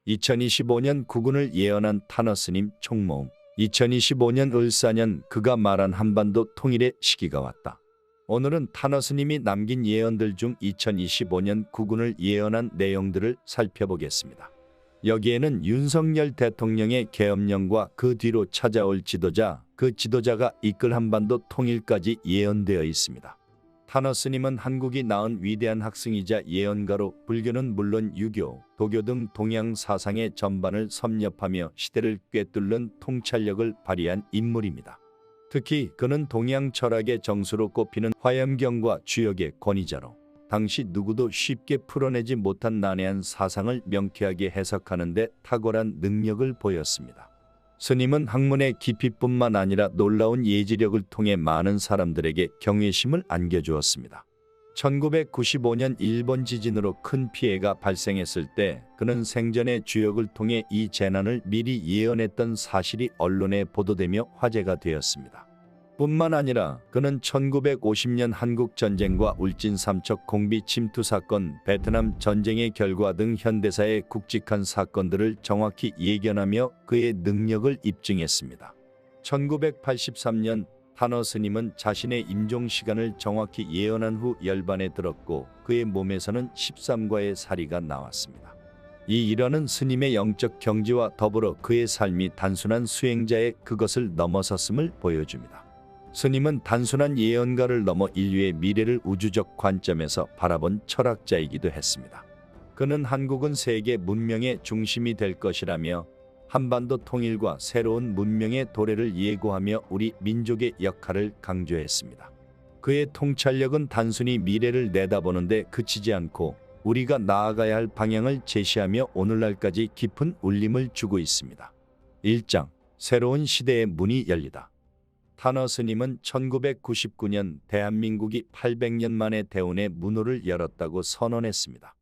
2025년 국운을 예언한 타너스님 총모음. 2025년 을사년 그가 말한 한반도 통일의 시기가 왔다. 오늘은 타너스님이 남긴 예언들 중 2025년 국운을 예언한 내용들을 살펴보겠습니다. 여기에는 윤석열 대통령의 계엄령과 그 뒤로 찾아올 지도자, 그 지도자가 이끌 한반도 통일까지 예언되어 있습니다. 타너스님은 한국이 낳은 위대한 학승이자 예언가로 불교는 물론 유교, 도교 등 동양 사상의 전반을 섭렵하며 시대를 꿰뚫는 통찰력을 발휘한 인물입니다. 특히 그는 동양 철학의 정수로 꼽히는 화엄경과 주역의 권위자로 당시 누구도 쉽게 풀어내지 못한 난해한 사상을 명쾌하게 해석하는 데 탁월한 능력을 보였습니다. 스님은 학문의 깊이뿐만 아니라 놀라운 예지력을 통해 많은 사람들에게 경외심을 안겨주었습니다. 1995년 일본 지진으로 큰 피해가 발생했을 때 그는 생전의 주역을 통해 이 재난을 미리 예언했던 사실이 언론에 보도되며 화제가 되었습니다. 뿐만 아니라 그는 1950년 한국전쟁과 울진 삼척 공비 침투 사건, 베트남 전쟁의 결과 등 현대사의 굵직한 사건들을 정확히 예견하며 그의 능력을 입증했습니다. 1983년 타너 스님은 자신의 임종 시간을 정확히 예언한 후 열반에 들었고 그의 몸에서는 13과의 사리가 나왔습니다. 이 일화는 스님의 영적 경지와 더불어 그의 삶이 단순한 수행자의 그것을 넘어섰음을 보여줍니다. 스님은 단순한 예언가를 넘어 인류의 미래를 우주적 관점에서 바라본 철학자이기도 했습니다. 그는 한국은 세계 문명의 중심이 될 것이라며 한반도 통일과 새로운 문명의 도래를 예고하며 우리 민족의 역할을 강조했습니다. 그의 통찰력은 단순히 미래를 내다보는데 그치지 않고 우리가 나아가야 할 방향을 제시하며 오늘날까지 깊은 울림을 주고 있습니다. 1장 새로운 시대의 문이 열리다. 타너 스님은 1999년 대한민국이 800년 만에 대운의 문호를 열었다고 선언했습니다.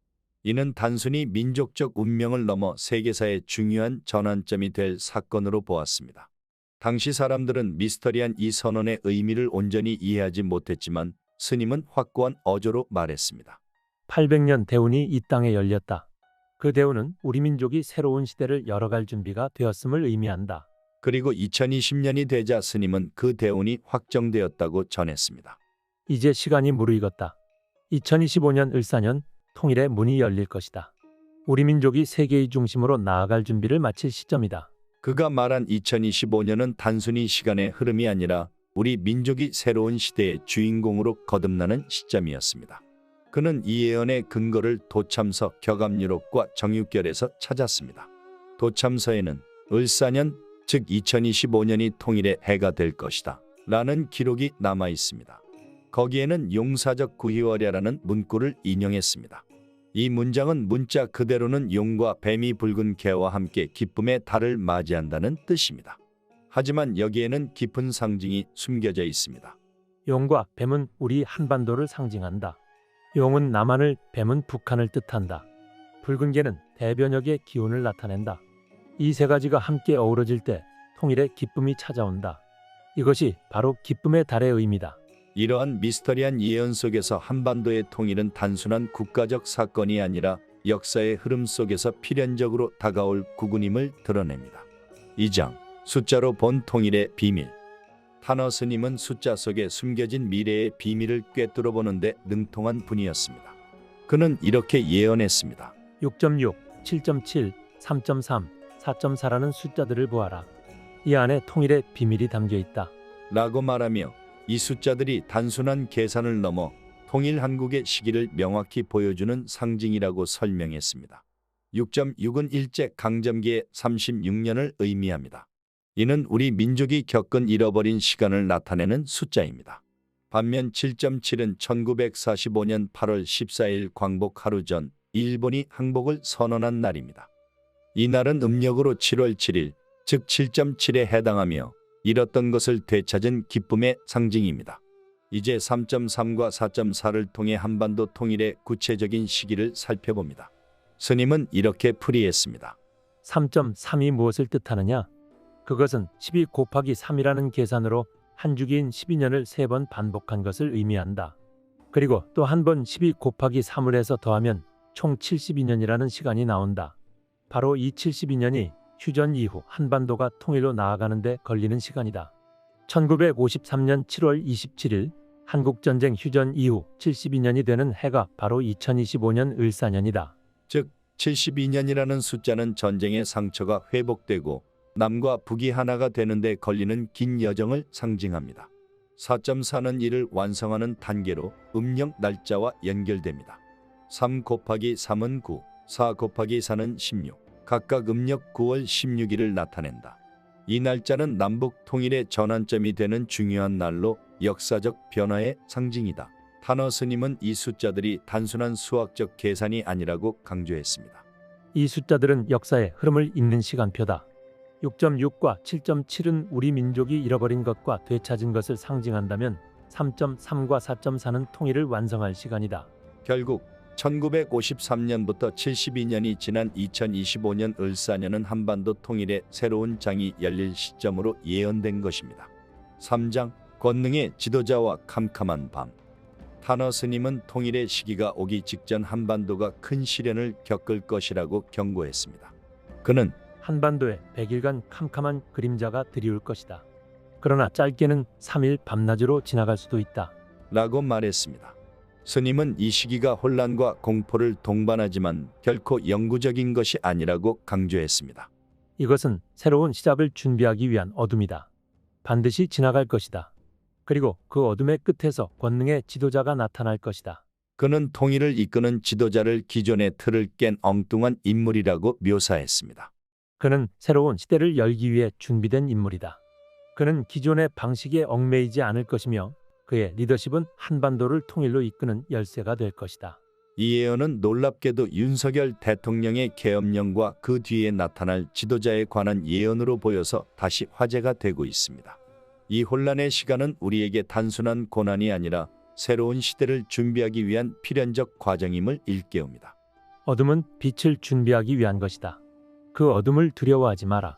이는 단순히 민족적 운명을 넘어 세계사의 중요한 전환점이 될 사건으로 보았습니다. 당시 사람들은 미스터리한 이 선언의 의미를 온전히 이해하지 못했지만 스님은 확고한 어조로 말했습니다. 800년 대운이 이 땅에 열렸다. 그 대운은 우리 민족이 새로운 시대를 열어갈 준비가 되었음을 의미한다. 그리고 2020년이 되자 스님은 그 대운이 확정되었다고 전했습니다. 이제 시간이 무르익었다. 2025년 을사년 통일의 문이 열릴 것이다. 우리 민족이 세계의 중심으로 나아갈 준비를 마칠 시점이다. 그가 말한 2025년은 단순히 시간의 흐름이 아니라 우리 민족이 새로운 시대의 주인공으로 거듭나는 시점이었습니다. 그는 이 예언의 근거를 도참서 격암유록과 정육결에서 찾았습니다. 도참서에는 을사년 즉 2025년이 통일의 해가 될 것이다 라는 기록이 남아 있습니다. 거기에는 용사적 구희월야라는 문구를 인용했습니다. 이 문장은 문자 그대로는 용과 뱀이 붉은 개와 함께 기쁨의 달을 맞이한다는 뜻입니다. 하지만 여기에는 깊은 상징이 숨겨져 있습니다. 용과 뱀은 우리 한반도를 상징한다. 용은 남한을, 뱀은 북한을 뜻한다. 붉은 개는 대변역의 기운을 나타낸다. 이 세 가지가 함께 어우러질 때 통일의 기쁨이 찾아온다. 이것이 바로 기쁨의 달의 의미다. 이러한 미스터리한 예언 속에서 한반도의 통일은 단순한 국가적 사건이 아니라 역사의 흐름 속에서 필연적으로 다가올 국운임을 드러냅니다. 2장 숫자로 본 통일의 비밀. 타너 스님은 숫자 속에 숨겨진 미래의 비밀을 꿰뚫어 보는데 능통한 분이었습니다. 그는 이렇게 예언했습니다. 6.6, 7.7, 3.3, 4.4라는 숫자들을 보아라. 이 안에 통일의 비밀이 담겨 있다. 라고 말하며 이 숫자들이 단순한 계산을 넘어 통일 한국의 시기를 명확히 보여주는 상징이라고 설명했습니다. 6.6은 일제 강점기의 36년을 의미합니다. 이는 우리 민족이 겪은 잃어버린 시간을 나타내는 숫자입니다. 반면 7.7은 1945년 8월 14일 광복 하루 전 일본이 항복을 선언한 날입니다. 이 날은 음력으로 7월 7일, 즉 7.7에 해당하며 잃었던 것을 되찾은 기쁨의 상징입니다. 이제 3.3과 4.4를 통해 한반도 통일의 구체적인 시기를 살펴봅니다. 스님은 이렇게 풀이했습니다. 3.3이 무엇을 뜻하느냐? 그것은 12 곱하기 3이라는 계산으로 한 주기인 12년을 3번 반복한 것을 의미한다. 그리고 또 한 번 12 곱하기 3을 해서 더하면 총 72년이라는 시간이 나온다. 바로 이 72년이 휴전 이후 한반도가 통일로 나아가는데 걸리는 시간이다. 1953년 7월 27일 한국전쟁 휴전 이후 72년이 되는 해가 바로 2025년 을사년이다. 즉 72년이라는 숫자는 전쟁의 상처가 회복되고 남과 북이 하나가 되는데 걸리는 긴 여정을 상징합니다. 4.4는 이를 완성하는 단계로 음력 날짜와 연결됩니다. 3 곱하기 3은 9, 4 곱하기 4는 16, 각각 음력 9월 16일을 나타낸다. 이 날짜는 남북 통일의 전환점이 되는 중요한 날로 역사적 변화의 상징이다. 타너 스님은 이 숫자들이 단순한 수학적 계산이 아니라고 강조했습니다. 이 숫자들은 역사의 흐름을 잇는 시간표다. 6.6과 7.7은 우리 민족이 잃어버린 것과 되찾은 것을 상징한다면 3.3과 4.4는 통일을 완성할 시간이다. 결국 1953년부터 72년이 지난 2025년 을사년은 한반도 통일의 새로운 장이 열릴 시점으로 예언된 것입니다. 3장 권능의 지도자와 캄캄한 밤. 타너 스님은 통일의 시기가 오기 직전 한반도가 큰 시련을 겪을 것이라고 경고했습니다. 그는 한반도에 100일간 캄캄한 그림자가 드리울 것이다. 그러나 짧게는 3일 밤낮으로 지나갈 수도 있다. 라고 말했습니다. 스님은 이 시기가 혼란과 공포를 동반하지만 결코 영구적인 것이 아니라고 강조했습니다. 이것은 새로운 시작을 준비하기 위한 어둠이다. 반드시 지나갈 것이다. 그리고 그 어둠의 끝에서 권능의 지도자가 나타날 것이다. 그는 통일을 이끄는 지도자를 기존의 틀을 깬 엉뚱한 인물이라고 묘사했습니다. 그는 새로운 시대를 열기 위해 준비된 인물이다. 그는 기존의 방식에 얽매이지 않을 것이며 그의 리더십은 한반도를 통일로 이끄는 열쇠가 될 것이다. 이 예언은 놀랍게도 윤석열 대통령의 계엄령과 그 뒤에 나타날 지도자에 관한 예언으로 보여서 다시 화제가 되고 있습니다. 이 혼란의 시간은 우리에게 단순한 고난이 아니라 새로운 시대를 준비하기 위한 필연적 과정임을 일깨웁니다. 어둠은 빛을 준비하기 위한 것이다. 그 어둠을 두려워하지 마라.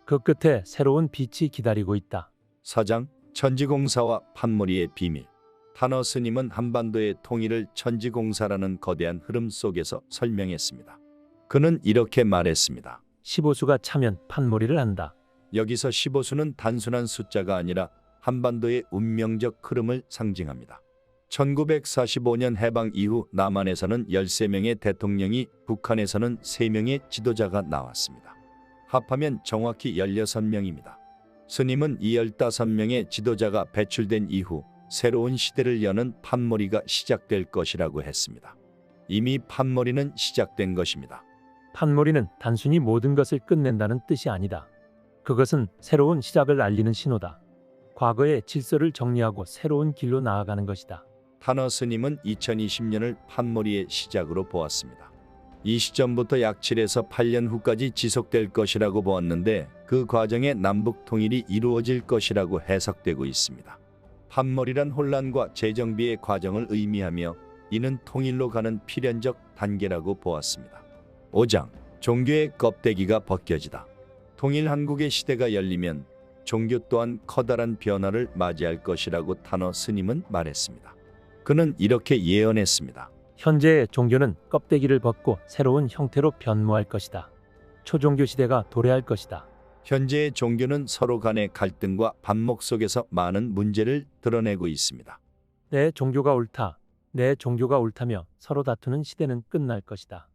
그 끝에 새로운 빛이 기다리고 있다. 4장 천지공사와 판머리의 비밀. 타너 스님은 한반도의 통일을 천지공사라는 거대한 흐름 속에서 설명했습니다. 그는 이렇게 말했습니다. 15수가 차면 판머리를 한다. 여기서 15수는 단순한 숫자가 아니라 한반도의 운명적 흐름을 상징합니다. 1945년 해방 이후 남한에서는 13명의 대통령이, 북한에서는 3명의 지도자가 나왔습니다. 합하면 정확히 16명입니다. 스님은 이 15명의 지도자가 배출된 이후 새로운 시대를 여는 판머리가 시작될 것이라고 했습니다. 이미 판머리는 시작된 것입니다. 판머리는 단순히 모든 것을 끝낸다는 뜻이 아니다. 그것은 새로운 시작을 알리는 신호다. 과거의 질서를 정리하고 새로운 길로 나아가는 것이다. 타너 스님은 2020년을 판머리의 시작으로 보았습니다. 이 시점부터 약 7에서 8년 후까지 지속될 것이라고 보았는데 그 과정에 남북 통일이 이루어질 것이라고 해석되고 있습니다. 판머리란 혼란과 재정비의 과정을 의미하며 이는 통일로 가는 필연적 단계라고 보았습니다. 5장 종교의 껍데기가 벗겨지다. 통일 한국의 시대가 열리면 종교 또한 커다란 변화를 맞이할 것이라고 타너 스님은 말했습니다. 그는 이렇게 예언했습니다. 현재의 종교는 껍데기를 벗고 새로운 형태로 변모할 것이다. 초종교 시대가 도래할 것이다. 현재의 종교는 서로 간의 갈등과 반목 속에서 많은 문제를 드러내고 있습니다. 내 종교가 옳다. 내 종교가 옳다며 서로 다투는 시대는 끝날 것이다.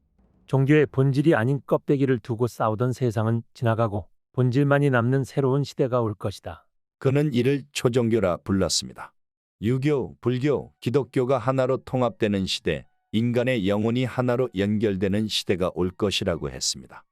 종교의 본질이 아닌 껍데기를 두고 싸우던 세상은 지나가고 본질만이 남는 새로운 시대가 올 것이다. 그는 이를 초종교라 불렀습니다. 유교, 불교, 기독교가 하나로 통합되는 시대, 인간의 영혼이 하나로 연결되는 시대가 올 것이라고 했습니다.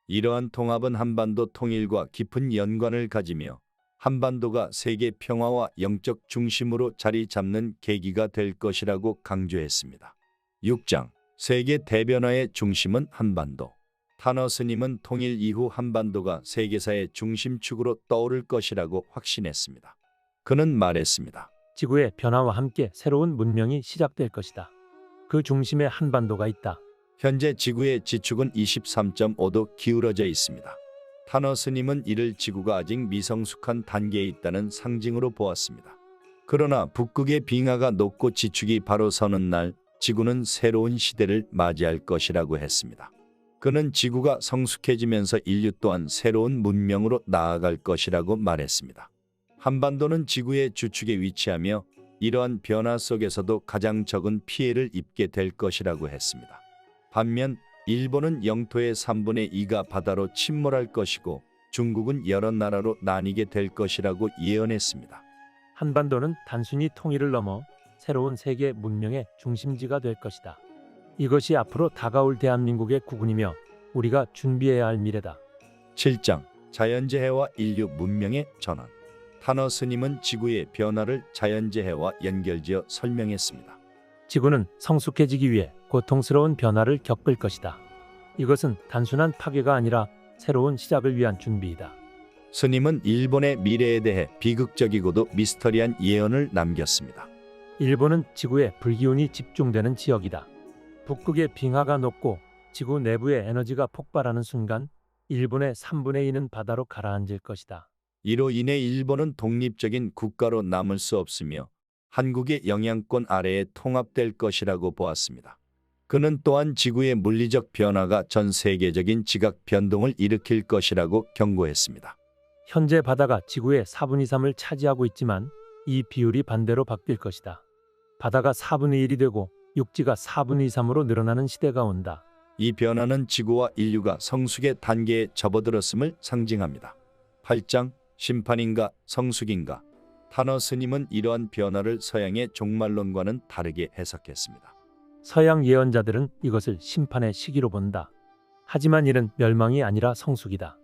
이러한 통합은 한반도 통일과 깊은 연관을 가지며 한반도가 세계 평화와 영적 중심으로 자리 잡는 계기가 될 것이라고 강조했습니다. 6장 세계 대변화의 중심은 한반도. 타너 스님은 통일 이후 한반도가 세계사의 중심축으로 떠오를 것이라고 확신했습니다. 그는 말했습니다. 지구의 변화와 함께 새로운 문명이 시작될 것이다. 그 중심에 한반도가 있다. 현재 지구의 지축은 23.5도 기울어져 있습니다. 타너 스님은 이를 지구가 아직 미성숙한 단계에 있다는 상징으로 보았습니다. 그러나 북극의 빙하가 녹고 지축이 바로 서는 날 지구는 새로운 시대를 맞이할 것이라고 했습니다. 그는 지구가 성숙해지면서 인류 또한 새로운 문명으로 나아갈 것이라고 말했습니다. 한반도는 지구의 주축에 위치하며 이러한 변화 속에서도 가장 적은 피해를 입게 될 것이라고 했습니다. 반면 일본은 영토의 3분의 2가 바다로 침몰할 것이고 중국은 여러 나라로 나뉘게 될 것이라고 예언했습니다. 한반도는 단순히 통일을 넘어 새로운 세계 문명의 중심지가 될 것이다. 이것이 앞으로 다가올 대한민국의 국운이며 우리가 준비해야 할 미래다. 7장 자연재해와 인류 문명의 전환. 타너 스님은 지구의 변화를 자연재해와 연결지어 설명했습니다. 지구는 성숙해지기 위해 고통스러운 변화를 겪을 것이다. 이것은 단순한 파괴가 아니라 새로운 시작을 위한 준비이다. 스님은 일본의 미래에 대해 비극적이고도 미스터리한 예언을 남겼습니다. 일본은 지구에 불기운이 집중되는 지역이다. 북극의 빙하가 녹고 지구 내부의 에너지가 폭발하는 순간 일본의 3분의 2는 바다로 가라앉을 것이다. 이로 인해 일본은 독립적인 국가로 남을 수 없으며 한국의 영향권 아래에 통합될 것이라고 보았습니다. 그는 또한 지구의 물리적 변화가 전 세계적인 지각 변동을 일으킬 것이라고 경고했습니다. 현재 바다가 지구의 4분의 3을 차지하고 있지만 이 비율이 반대로 바뀔 것이다. 바다가 4분의 1이 되고 육지가 4분의 3으로 늘어나는 시대가 온다. 이 변화는 지구와 인류가 성숙의 단계에 접어들었음을 상징합니다. 8장 심판인가 성숙인가. 타너 스님은 이러한 변화를 서양의 종말론과는 다르게 해석했습니다. 서양 예언자들은 이것을 심판의 시기로 본다. 하지만 이는 멸망이 아니라 성숙이다.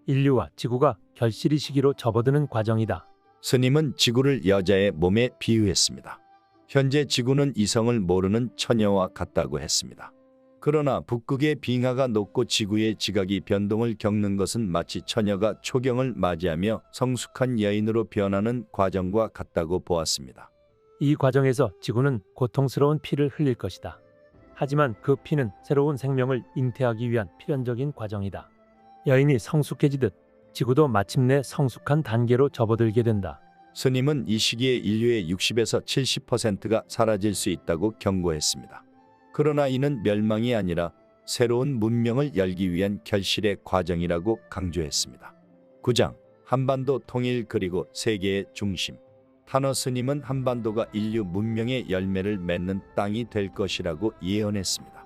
인류와 지구가 결실의 시기로 접어드는 과정이다. 스님은 지구를 여자의 몸에 비유했습니다. 현재 지구는 이성을 모르는 처녀와 같다고 했습니다. 그러나 북극의 빙하가 녹고 지구의 지각이 변동을 겪는 것은 마치 처녀가 초경을 맞이하며 성숙한 여인으로 변하는 과정과 같다고 보았습니다. 이 과정에서 지구는 고통스러운 피를 흘릴 것이다. 하지만 그 피는 새로운 생명을 잉태하기 위한 필연적인 과정이다. 여인이 성숙해지듯 지구도 마침내 성숙한 단계로 접어들게 된다. 스님은 이 시기에 인류의 60에서 70%가 사라질 수 있다고 경고했습니다. 그러나 이는 멸망이 아니라 새로운 문명을 열기 위한 결실의 과정이라고 강조했습니다. 9장 한반도 통일 그리고 세계의 중심. 타너 스님은 한반도가 인류 문명의 열매를 맺는 땅이 될 것이라고 예언했습니다.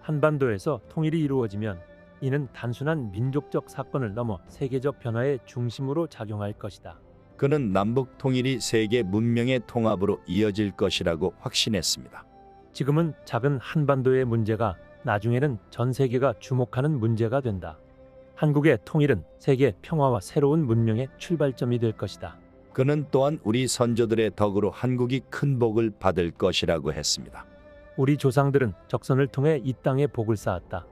한반도에서 통일이 이루어지면 이는 단순한 민족적 사건을 넘어 세계적 변화의 중심으로 작용할 것이다. 그는 남북 통일이 세계 문명의 통합으로 이어질 것이라고 확신했습니다. 지금은 작은 한반도의 문제가 나중에는 전 세계가 주목하는 문제가 된다. 한국의 통일은 세계 평화와 새로운 문명의 출발점이 될 것이다. 그는 또한 우리 선조들의 덕으로 한국이 큰 복을 받을 것이라고 했습니다. 우리 조상들은 적선을 통해 이 땅에 복을 쌓았다.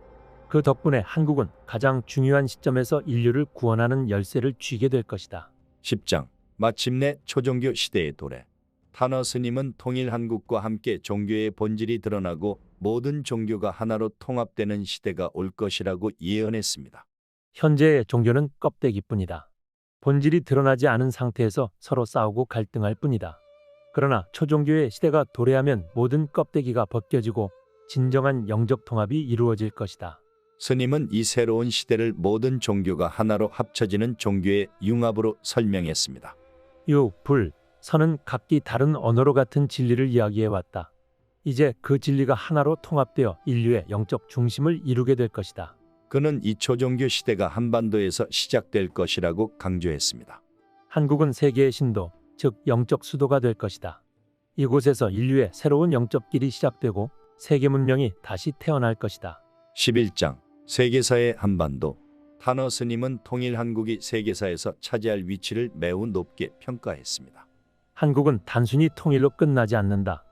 그 덕분에 한국은 가장 중요한 시점에서 인류를 구원하는 열쇠를 쥐게 될 것이다. 10장 마침내 초종교 시대의 도래. 타너 스님은 통일 한국과 함께 종교의 본질이 드러나고 모든 종교가 하나로 통합되는 시대가 올 것이라고 예언했습니다. 현재의 종교는 껍데기뿐이다. 본질이 드러나지 않은 상태에서 서로 싸우고 갈등할 뿐이다. 그러나 초종교의 시대가 도래하면 모든 껍데기가 벗겨지고 진정한 영적 통합이 이루어질 것이다. 스님은 이 새로운 시대를 모든 종교가 하나로 합쳐지는 종교의 융합으로 설명했습니다. 유, 불, 선은 각기 다른 언어로 같은 진리를 이야기해왔다. 이제 그 진리가 하나로 통합되어 인류의 영적 중심을 이루게 될 것이다. 그는 이 초종교 시대가 한반도에서 시작될 것이라고 강조했습니다. 한국은 세계의 신도, 즉 영적 수도가 될 것이다. 이곳에서 인류의 새로운 영적 길이 시작되고 세계 문명이 다시 태어날 것이다. 11장 세계사의 한반도. 타너 스님은 통일 한국이 세계사에서 차지할 위치를 매우 높게 평가했습니다. 한국은 단순히 통일로 끝나지 않는다.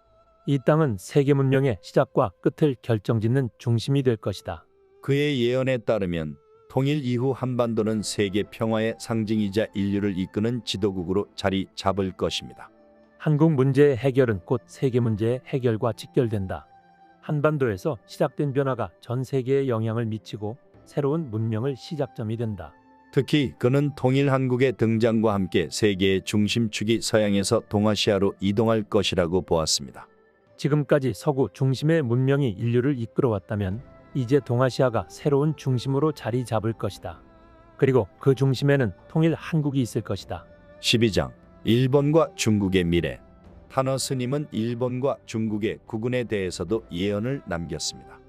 이 땅은 세계 문명의 시작과 끝을 결정짓는 중심이 될 것이다. 그의 예언에 따르면 통일 이후 한반도는 세계 평화의 상징이자 인류를 이끄는 지도국으로 자리 잡을 것입니다. 한국 문제의 해결은 곧 세계 문제의 해결과 직결된다. 한반도에서 시작된 변화가 전 세계에 영향을 미치고 새로운 문명을 시작점이 된다. 특히 그는 통일 한국의 등장과 함께 세계의 중심축이 서양에서 동아시아로 이동할 것이라고 보았습니다. 지금까지 서구 중심의 문명이 인류를 이끌어왔다면 이제 동아시아가 새로운 중심으로 자리 잡을 것이다. 그리고 그 중심에는 통일 한국이 있을 것이다. 12장 일본과 중국의 미래. 타너 스님은 일본과 중국의 국운에 대해서도 예언을 남겼습니다.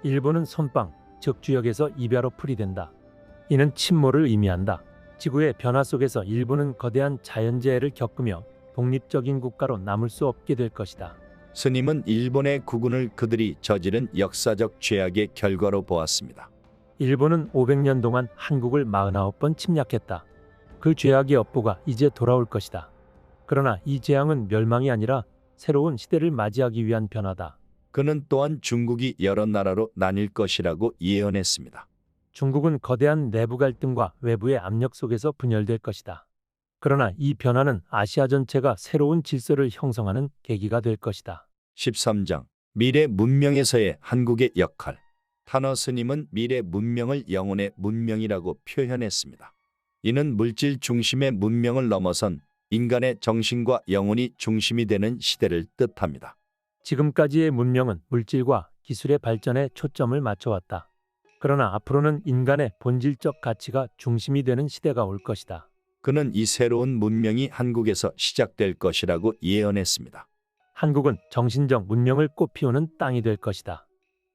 일본은 손방, 즉 주역에서 이별로 풀이된다. 이는 침몰을 의미한다. 지구의 변화 속에서 일본은 거대한 자연재해를 겪으며 독립적인 국가로 남을 수 없게 될 것이다. 스님은 일본의 국운을 그들이 저지른 역사적 죄악의 결과로 보았습니다. 일본은 500년 동안 한국을 49번 침략했다. 그 죄악의 업보가 이제 돌아올 것이다. 그러나 이 재앙은 멸망이 아니라 새로운 시대를 맞이하기 위한 변화다. 그는 또한 중국이 여러 나라로 나뉠 것이라고 예언했습니다. 중국은 거대한 내부 갈등과 외부의 압력 속에서 분열될 것이다. 그러나 이 변화는 아시아 전체가 새로운 질서를 형성하는 계기가 될 것이다. 13장 미래 문명에서의 한국의 역할. 타너 스님은 미래 문명을 영혼의 문명이라고 표현했습니다. 이는 물질 중심의 문명을 넘어선 인간의 정신과 영혼이 중심이 되는 시대를 뜻합니다. 지금까지의 문명은 물질과 기술의 발전에 초점을 맞춰왔다. 그러나 앞으로는 인간의 본질적 가치가 중심이 되는 시대가 올 것이다. 그는 이 새로운 문명이 한국에서 시작될 것이라고 예언했습니다. 한국은 정신적 문명을 꽃피우는 땅이 될 것이다.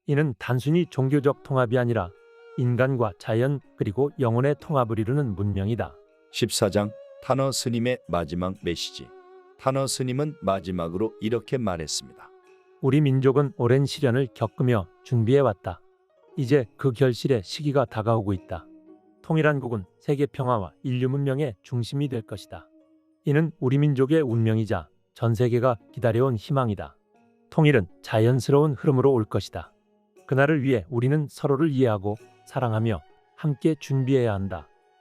이는 단순히 종교적 통합이 아니라 인간과 자연 그리고 영혼의 통합을 이루는 문명이다. 14장 타너 스님의 마지막 메시지. 타너 스님은 마지막으로 이렇게 말했습니다. 우리 민족은 오랜 시련을 겪으며 준비해왔다. 이제 그 결실의 시기가 다가오고 있다. 통일한국은 세계 평화와 인류 문명의 중심이 될 것이다. 이는 우리 민족의 운명이자 전 세계가 기다려온 희망이다. 통일은 자연스러운 흐름으로 올 것이다. 그날을 위해 우리는 서로를 이해하고 사랑하며 함께 준비해야 한다.